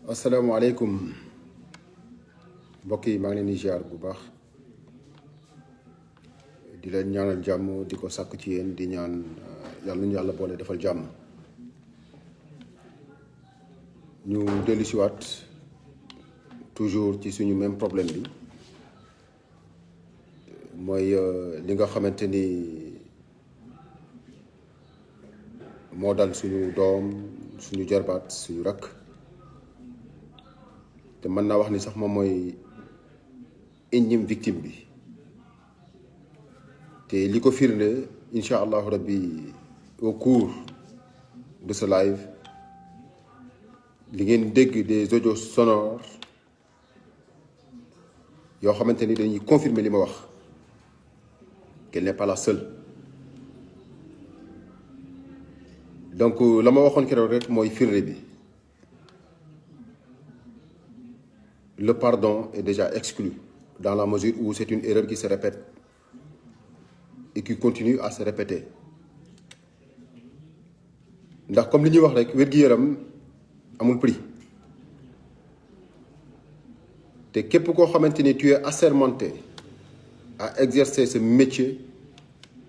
asalaamaaleykum mbokk yi maa ngi leen di ziar bu baax di leen ñaanal jàmm di ko sàkk ci yéen di ñaan yàlla nañu yàlla boole defal jàmm. ñu dellu si waat toujours ci suñu même problème bi mooy li nga xamante ni moo dal suñu doom suñu jarbaat suñu rakk. te mën naa wax ni sax moom mooy énième victime bi te li ko firnde incha allahu rabbi au cours de ce live li ngeen dégg des audios sonores yoo xamante ni dañuy confirmer li ma wax qu'elle n'est pas la seule. donc la ma waxoon keroog rek mooy firnde bi. Le pardon est déjà exclu dans la mesure où c'est une erreur qui se répète et qui continue à se répéter ndax comme li ñuy wax rek wér-gu-yaram amul prix te képp koo xamante ni tu es assermenté à exercer ce métier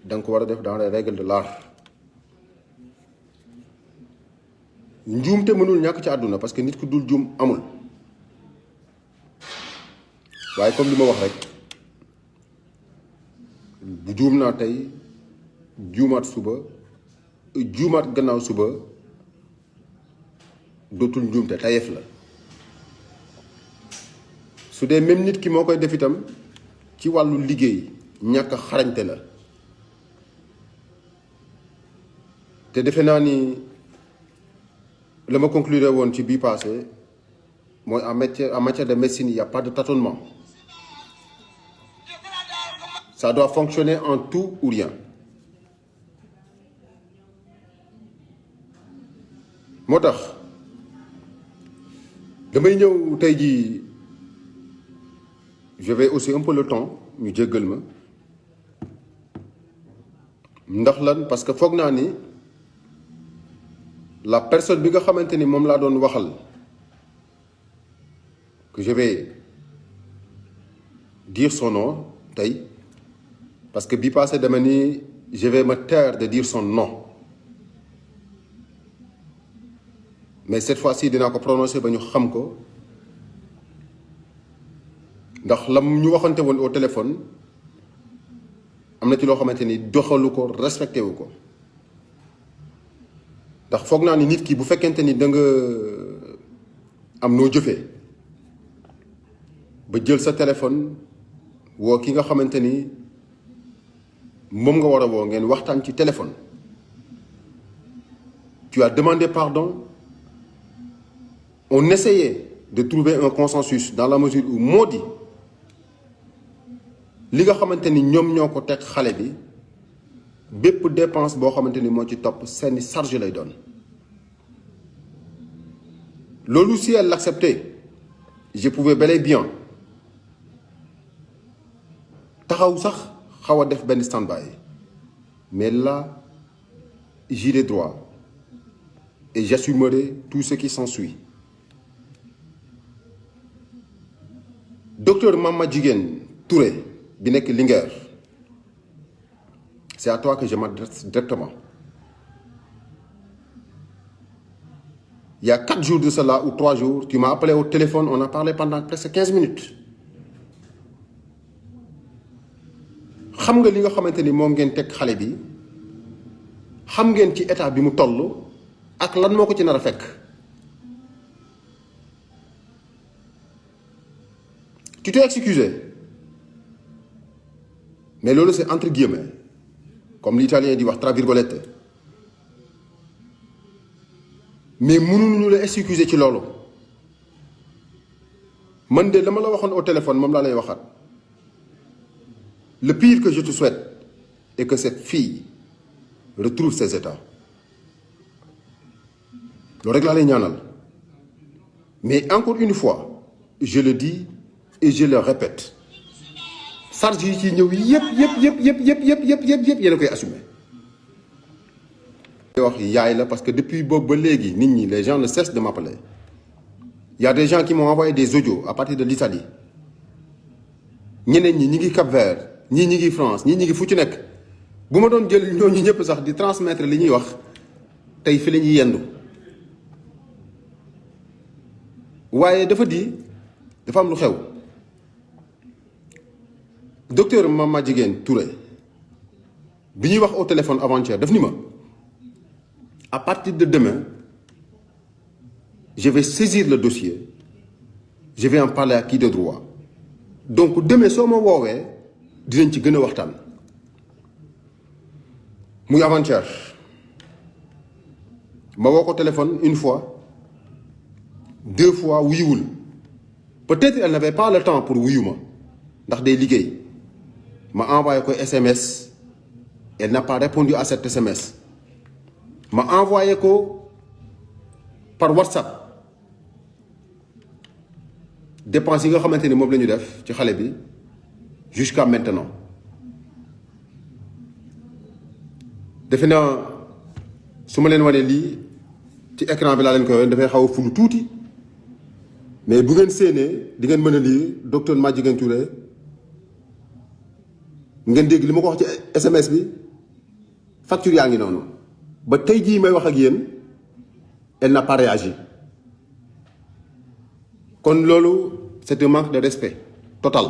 da nga ko war a def dans les règles de l'art. njuumte mënul ñàkk ci àdduna parce que nit ku dul juum amul. waaye comme li ma wax rek bu juum naa tey juumaat suba juumaat gannaaw suba dootul njuumte tayeef la su dee même nit ki moo koy def itam ci wàllu liggéey ñàkk xarañte la te defe naa ni la ma conclure woon ci bii passé mooy en matière de médecine il y a pas de tâtonnement. Ça doit fonctionner en tout ou rien. moo tax damay ñëw tey jii je vais aussi un peu le temps ñu jéggal ma ndax lan parce que foog naa ni la personne bi nga xamante ni moom laa doon waxal que je vais dire son nom tey. parce que bi passé dama ni je vais me taire de dire son nom mais cette fois-ci dinaa ko prononcer ba ñu xam ko ndax lam ñu waxante woon au téléphone am na ci loo xamante ni doxalu ko respecté wu ko ndax foog naa ni nit ki bu fekkente ni da nga am noo jëfee ba jël sa téléphone woo ki nga xamante ni moom nga war a woo ngeen waxtaan ci téléphone tu as demandé pardon on essayait de trouver un consensus dans la mesure où moo di li nga xamante ni ñoom ñoo ko teg xale bi bépp dépense boo xamante ni moo ci topp seeni charge lay doon loolu si elle l'acceptait je pouvais bel et bien taxaw sax xaw a def benn stand-by mais là j'irai droit et j'assumerai tout ce qui s'ensuit. Docteur Mama Jigéen Touré bi nekk Linguère c'est à toi que je m'adresse directement. Il y a 4 jours de cela ou 3 jours tu m'as appelé au téléphone on a parlé pendant presque 15 minutes. xam nga li nga xamante ni moom ngeen teg xale bi xam ngeen ci état bi mu toll ak lan moo ko ci nar a fekk. tu t'es excusé mais loolu c'est entre guillemets comme l'italien di wax tra virgolette mais mënuñu la excuser ci loolu man de dama la waxoon au téléphone moom laa lay waxaat. Le pire que je te souhaite est que cette fille retrouve ses états loolu rek laa lay ñaanal mais encore une fois je le dis et je le répète charge yi ci ñëw yëpp yéen a koy assumer wax yaay la parce que depuis boobu ba léegi nit ñi les gens ne cessent de m'appeler. Il y a des gens qui m'ont envoyé des audios à partir de l'Italie ñeneen ñi ngi Cap-Vert ñii ñi ngi France ñii ñi ngi fu ci nekk bu ma doon jël ñooñu ñëpp sax di transmettre li ñuy wax tey fi la ñuy yendu waaye dafa am lu xew docteur Mama Jigéen Touré bi ñuy wax au téléphone avant-hier daf ni ma à partir de demain je vais saisir le dossier je vais en parler à qui de droit donc demain soo ma woowee dinañ ci gën a waxtaan muy avant-hier ma woo ko téléphone une fois 2 fois wuyuwul peut-être elle n'avait pas le temps pour wuyu ma ndax day liggéey ma envoyé ko SMS elle n'a pas répondu à cet SMS ma envoyé ko par WhatsApp dépenses yi nga xamante ni moom la ñu def ci xale bi jusqu'à maintenant defe naa su ma leen wanee lii ci écran bi laa leen koy wane dafay xaw a fulu tuuti mais bu ngeen séenee di ngeen mën a lire docteur Madjiguène Touré ngeen dégg li ma ko wax ci SMS bi facture yaa ngi noonu ba tey jii may wax ak yéen elle n'a pas réagi kon loolu c'est un manque de respect total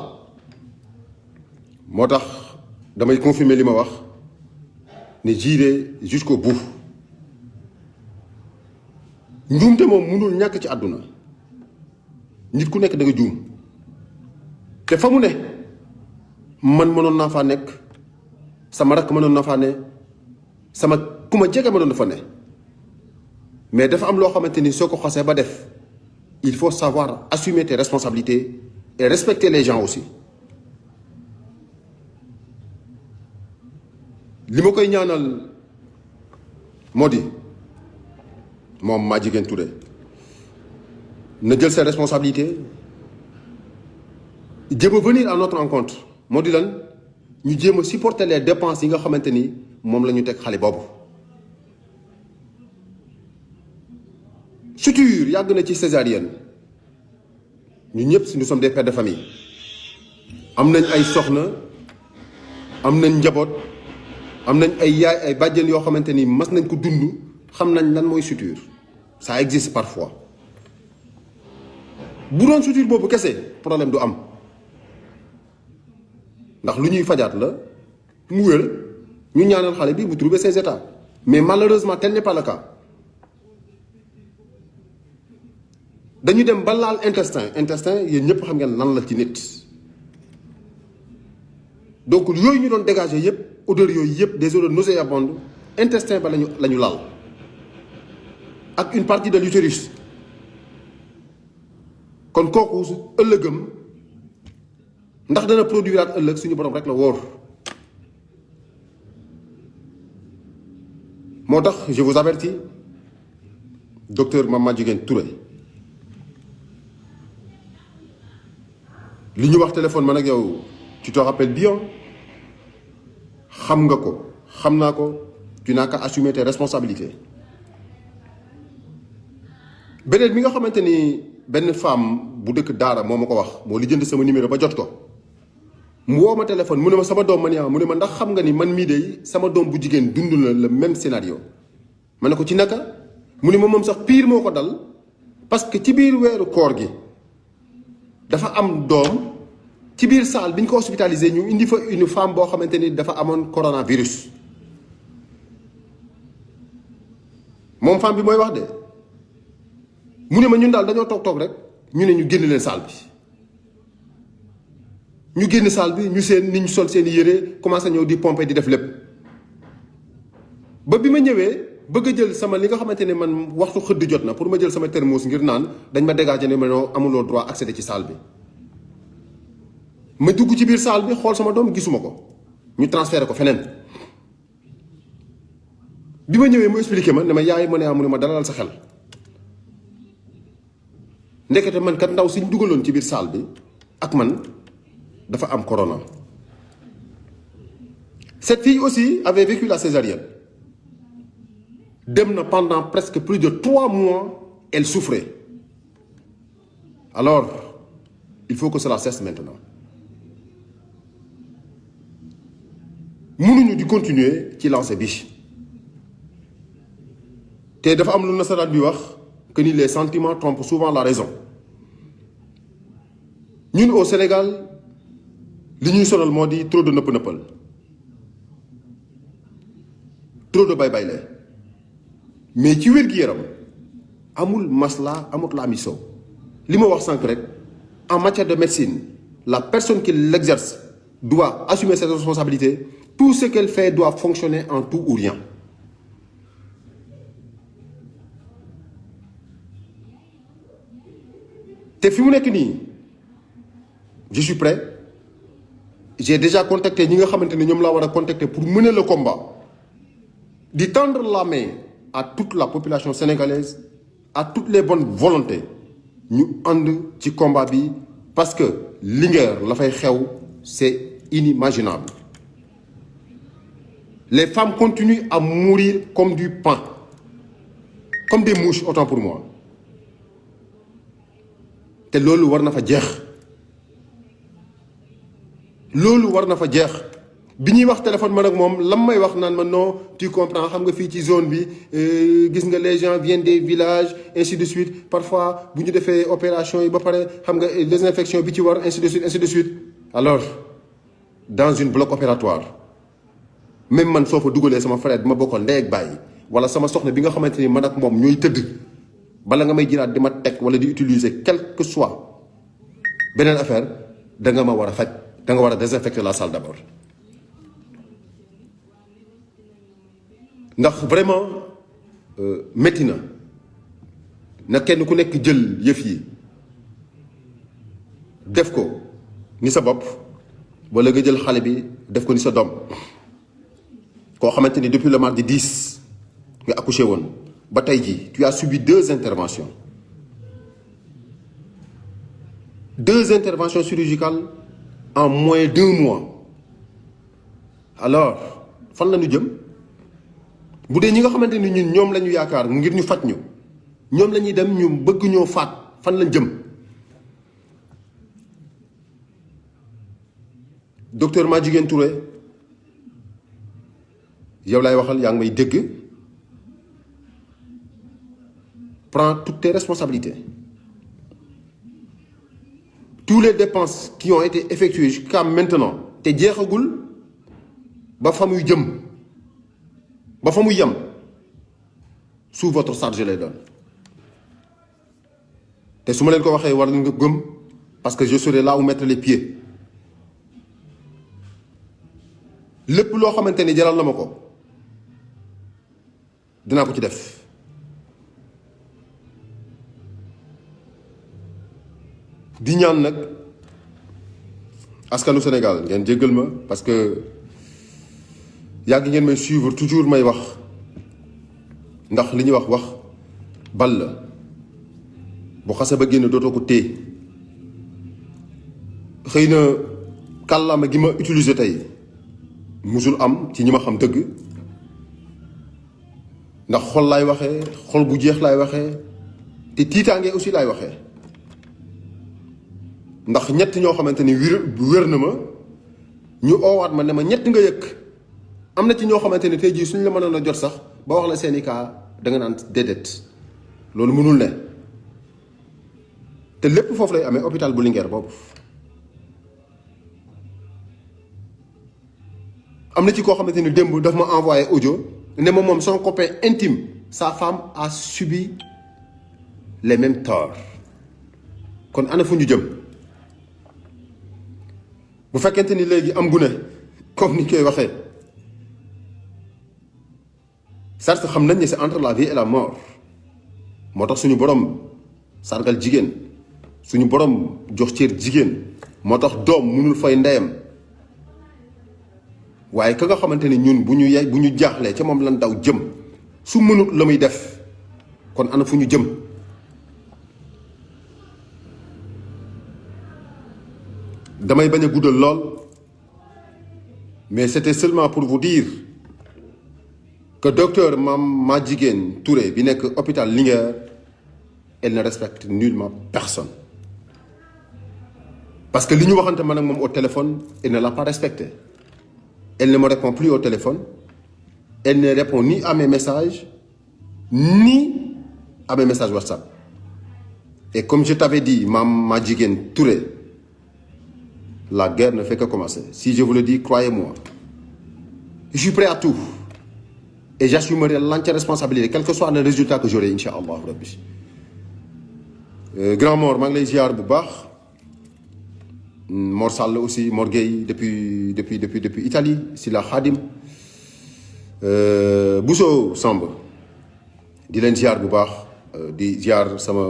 moo tax damay confirmer li ma wax ne j'irai jusqu'au bout njuumte moom mënul ñàkk ci àdduna nit ku nekk da nga juum te fa mu ne man mënoon naa faa nekk sama rakk mënoon na faa ne sama ku ma jege mënoon na fa ne mais dafa am loo xamante ni soo ko xasee ba def il faut savoir assumer tes responsabilités et respecter les gens aussi li ma koy ñaanal moo di moom Madjiguène Touré na jël ses responsabilités jéem a venir à notre rencontre moo di lan ñu jéem a supporter les dépenses yi nga xamante ni moom la ñu teg xale boobu suture yàgg na ci césarienne ñu ñëpp nous sommes des pères de famille am nañ ay soxna am nañ njaboot am nañ ay yaay ay bàjjen yoo xamante ni mas nañ ko dund xam nañ lan mooy suture ça existe parfois bu doon suture boobu kese problème du am ndax lu ñuy fajaat la mu wér ñu ñaanal xale bi bu trouver ses états mais malheureusement tel n'est pas le cas dañu dem ba laal intestin yéen ñëpp xam ngeen lan la ci nit donc yooyu ñu doon dégager yëpp odeur yooyu yëpp des odeurs nauséabondes intestin ba lañu laal ak une partie de l'utérus kon kooku su ëllëgëm ndax dana produiraat ëllëg suñu borom rek la wóor moo tax je vous avertis docteur Mama Madjiguène Touré li ñu wax téléphone man ak yow tu te rappelles bien xam nga ko xam naa ko tu n'as qu'à assumer tes responsabilités beneen mi nga xamante ni benn femme bu dëkk Daara moo ma ko wax moo li jënd sama numéro ba jot ko mu woo ma téléphone mu ne ma sama doom ma ne mu ne ma ndax xam nga ni man mii de sama doom bu jigéen dund na le même scénario ma ne ko ci naka mu ne ma moom sax pire moo ko dal parce que ci biir weeru koor gi dafa am doom ci biir salle bi ñu ko hospitalisé ñu indi fa une femme boo xamante ni dafa amoon coronavirus moom femme bi mooy wax de mu ne ma ñun daal dañoo toog rek ñu ne ñu génn leen salle bi ñu génn salle bi ñu seen ni ñu sol seen yére commencé ñëw di pomper di def lépp ba bi ma ñëwee bëgg a jël sama li nga xamante ne man waxtu xëdd jot na pour ma jël sama thermos ngir naan dañ ma dégager ne ma noo amuloo droit accéder ci salle bi ma dugg ci biir salle bi xool sama doom gisuma ko ñu transféré ko feneen bi ma ñëwee mu expliqué ma ne ma yaay ma ne ma dalal sa xel ndekete man kat ndaw si ñu dugaloon ci biir salle bi ak man dafa am corona. Cette fille aussi avait vécu la césarienne dem na pendant presque plus de 3 mois elle souffrait alors il faut que cela cesse maintenant mënuñu di continuer ci lancé bi te dafa am lu nasaraan bi wax que ni les sentiments trompent souvent la raison ñun au Sénégal li ñuy sonal moo di trop de nëpp-nëppal trop de bay-bay la mais ci wér-gi-yaram amul masla amut la amiso li ma wax sànq rek en matière de médecine la personne qui l'exerce doit assumer ses responsabilités tout ce qu'elle fait doit fonctionner en tout ou rien te fi mu nekk nii je suis prêt j'ai déjà contacté ñi nga xamante ni ñoom laa war a contacter pour mener le combat di tendre la main à toute la population sénégalaise à toutes les bonnes volontés ñu ànd ci combat bi parce que Linguère la fay xew c'est inimaginable les femmes continuent à mourir comme du pain comme des mouches autant pour moi te loolu war na fa jeex loolu war na fa jeex bi ñuy wax téléphone man ak moom lam may wax naan ma non tu comprends xam nga fii ci zone bi gis nga les gens viennent des villages ainsi de suite parfois bu ñu defee opération yi ba pare xam nga désinfection bi ci war ainsi de suite alors dans une bloc opératoire même man soo fa dugalee sama frère bi ma bokkal ndey ak bàyyi wala sama soxna bi nga xamante ni man ak moom ñooy tëdd bala nga may jëlaat di ma teg wala di utiliser quel que soit beneen affaire da nga ma war a faj da nga war a désinfecter la salle d'abord ndax vraiment métti na kenn ku nekk jël yëf yi def ko ni sa bopp wala nga jël xale bi def ko ni sa doom koo xamante ni depuis le mardi 10 nga accouché woon ba tey jii tu as subi 2 interventions chirurgicales en moins d'1 mois alors fan la ñu jëm bu dee ñi nga xamante ni ñun ñoom la ñu yaakaar ngir ñu faj ñu ñoom la ñuy dem ñu bëgg ñoo faat fan lañ jëm docteur Madjiguène Touré yow laay waxal yaa ngi may dégg prends toutes tes responsabilités tous les dépenses qui ont été effectuées jusqu'à maintenant te jeexagul ba fa muy jëm ba fa muy yem sous votre charge lay doon te su ma leen ko waxee war nga gëm parce que je serai là où mettre les pieds lépp loo xamante ni jaral na ma ko dinaa ko ci def di ñaan nag askanu Sénégal ngeen jéggal ma parce que yàgg ngeen may suivre toujours may wax ndax li ñuy wax bal la bu xase ba génn dootoo ko téye xëy na kàllaama gi ma utiliser tey musul am ci ñi ma xam dëgg ndax xol laay waxee xol bu jeex laay waxee te tiitaange aussi laay waxee ndax ñett ñoo xamante ni wér na ma ñu oowaat ma ne ma ñett nga yëg am na ci ñoo xamante ni tey jii suñ la mënoon a jot sax ba wax la seeni cas da nga naan déedéet loolu mënul ne te lépp foofu lay amee hôpital bu Linguère boobu am na ci koo xamante ni démb daf ma envoyé audio ne ma moom son copain intime sa femme a subi les mêmes torts kon ana fu ñu jëm bu fekkente ni léegi am gune comme ni koy waxee certes xam nañ ni c'est entre la vie et la mort moo tax suñu borom sargal jigéen suñu borom jox cër jigéen moo tax doom mënul fay ndeyam waaye ka nga xamante ni ñun bu ñu jaaxlee ca moom lan daw jëm su mënut la muy def kon ana fu ñu jëm damay bañ a guddal lool mais c'était seulement pour vous dire que docteur Madjiguène Touré bi nekk hôpital Linguère, elle ne respecte nullement personne. Parce que li ñu waxante man ak moom au téléphone, elle ne l'a pas respecté. Elle ne me répond plus au téléphone. Elle ne répond ni à mes messages, ni à mes messages WhatsApp. Et comme je t'avais dit, Madjiguène Touré, la guerre ne fait que commencer. Si je vous le dis, croyez-moi. Je suis prêt à tout. Et j'assumerai l'entière responsabilité, quel que soit le résultat que j'aurai, Inch'Allah Rabbi. Grand Mor, je suis ziar bu baax. Mor Sall aussi, Mor Gueye depuis Italie, Sila Khadim. Bousso Samb, di leen ziar bu baax. Di ziar sama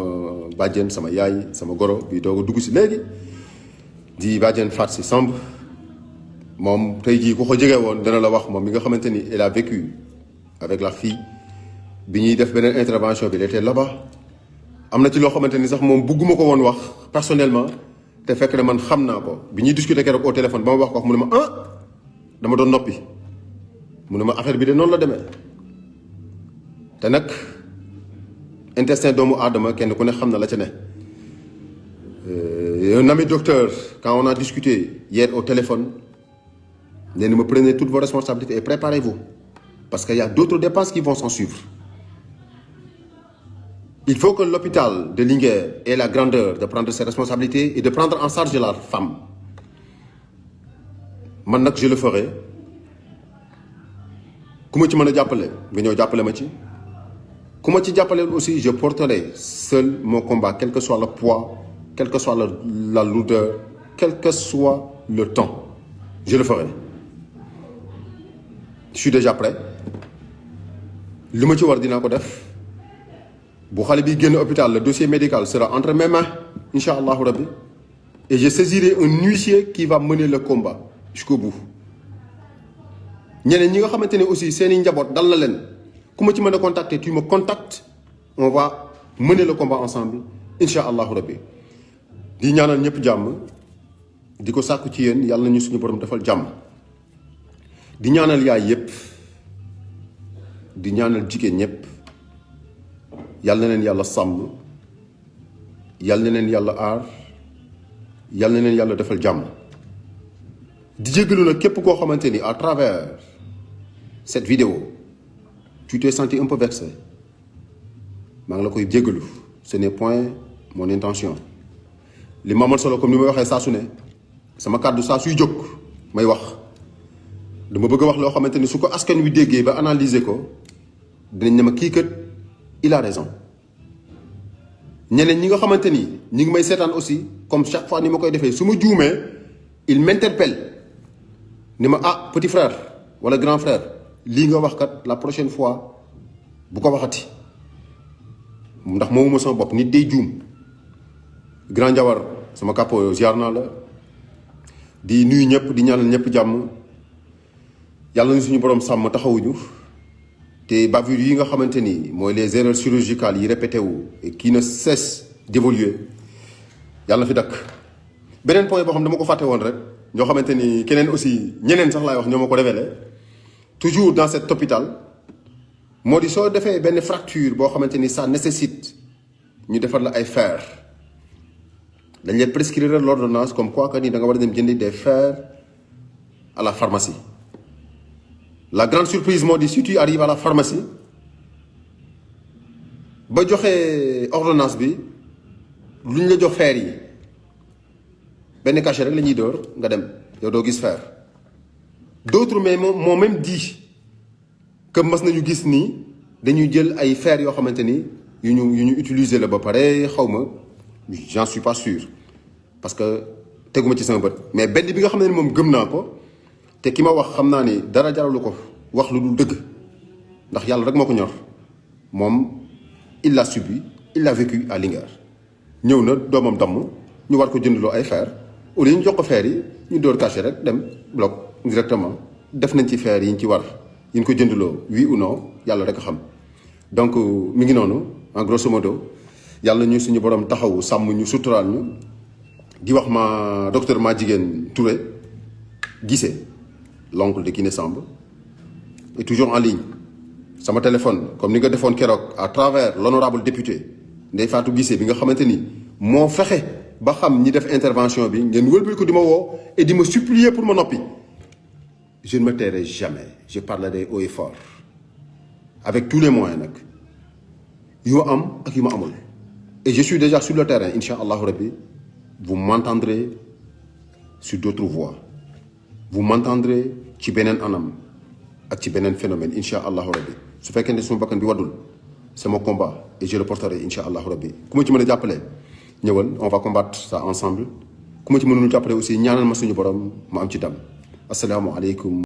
bàjjen sama yaay sama goro bi doog a dugg si léegi di bàjjen Faat si Samb moom tey jii ku ko jege woon dana la wax moom mi nga xamante ni elle a vécu avec la fille bi ñuy def beneen intervention bi il était là-bas. am na ci loo xamante ni sax moom bugguma ko woon wax personnellement te fekk na man xam naa ko bi ñuy discuter keroog au téléphone ba ma wax ko mu ne ma dama doon noppi mu ne ma affaire bi de noonu la demee te nag intestin doomu aadama kenn ku ne xam na la ca ne. Un ami docteur quand on a discuté hier au téléphone nee na me prenez toutes vos responsabilités et préparez-vous parce qu'il y a d'autres dépenses qui vont s'en suivre. Il faut que l'hôpital de Linguère ait la grandeur de prendre ses responsabilités et de prendre en charge la femme. Man nag je le ferai ku ma ci mën a jàppale nga ñëw jàppale ma ci. Comme tu dis aussi, je porterai seul mon combat, quel que soit le poids, quelle que soit la lourdeur, quel que soit le temps. Je le ferai. Je suis déjà prêt. Ce que je vais faire, si je vais à l'hôpital, le dossier médical sera entre mes mains, Inch'Allah Rabbi. Et je saisirai un huissier qui va mener le combat jusqu'au bout. ñeneen ñi nga xamante ne aussi seeni njaboot dal na leen. Comment tu me contactes, tu me contactes, on va mener le combat ensemble, Inch'Allah Rabbi. Di ñaanal ñëpp jàmm di ko sàkku ci yéen yàlla nañu suñu borom defal jàmm di ñaanal yaay yëpp di ñaanal jigéen ñëpp yàlla na leen yàlla sàmm yàlla na leen yàlla aar yàlla na leen yàlla defal jàmm di jégalu nag képp koo xamante ni à travers cette vidéo tu t'es senti un peu vexé maa ngi la koy jégalu ce n'est point mon intention li ma amoon solo comme ni may waxee saa su ne sama kàddu saa suy jóg may wax dama bëgg a wax loo xamante ni su ko askan wi déggee ba analyser ko dinañ ne ma kii kat il a raison ñeneen ñi nga xamante ni ñi ngi may seetaan aussi comme chaque fois ni ma koy defee su ma juumee il m'interpelle ni ma petit frère wala grand frère lii nga wax kat la prochaine fois bu ko waxati ndax moomuma sama bopp nit day juum grand Njawar sama kàppo ziar naa la di nuyu ñëpp di ñaanal ñëpp jàmm yàlla na suñu borom sàmm taxawuñu te bavure yi nga xamante ni mooy les erreurs chirurgicales yi répété wu et qui ne cesse d'évoluer yàlla na fi dakk beneen point boo xam dama ko fàtte woon rek ñoo xamante ni keneen aussi ñeneen sax laay wax ñoo ma ko révélé toujours dans cet hôpital moo di soo defee benn fracture boo xamante ni ça nécessite ñu defar la ay fer dañ lay prescrire l'ordonnance comme quoi que ni da nga war a dem jëndi des fers à la pharmacie. La grande surprise moo di si tu arrives à la pharmacie ba joxe ordonnance bi lu ñu la jox fer yi benn cachet rek la ñuy door nga dem yow doo gis fer. D'autres mais m'ont même dit que mas nañu gis nii dañuy jël ay fer yoo xamante ni yu ñu utiliser la ba pare xaw ma j'en suis pas sûr parce que teguma ci sama bët mais benn bi nga xam ne moom gëm naa ko te ki ma wax xam naa ni dara jaralu ko wax lu dul dëgg ndax yàlla rek moo ko ñor moom il l'a subi il l'a vécu à Linguère ñëw na doomam damm ñu war ko jëndloo ay fer au lieu ñu jox ko fer yi ñu door cachet rek dem bloc directement def nañ ci fer yi ñu ci war yi ñu ko jëndloo oui ou non yàlla rek a xam donc mi ngi noonu en grosso modo yàlla ñu suñu borom taxawu sàmm ñu suturaal ñu di wax ma docteur Madjiguène Touré Guissé l'oncle de Kiné Samb est toujours en ligne sama téléphone comme ni nga defoon keroog à travers l'honorable député Ndeye Fatou Guissé bi nga xamante ni moo fexe ba xam ñi def intervention bi ngeen wëlbali ko di ma woo et di ma supplier pour ma noppi. Je ne me tairai jamais je parlerai haut et fort avec tous les moyens nag yu ma am ak yu ma amul. Et je suis déjà sur le terrain incha allahu rabbi vous m'entendrez sur d'autres voies vous m'entendrez ci beneen anam ak ci beneen phénomène incha allahu rabbi su fekkee ne suma bakkan bi waddul c'est mon combat et je le porterai incha allahu rabbi ku ma ci mën a jàppale ñëwal on va combattre ça ensemble ku ma ci mënul jàppale aussi ñaanal ma suñu borom ma am ci dam asalaamaaleykum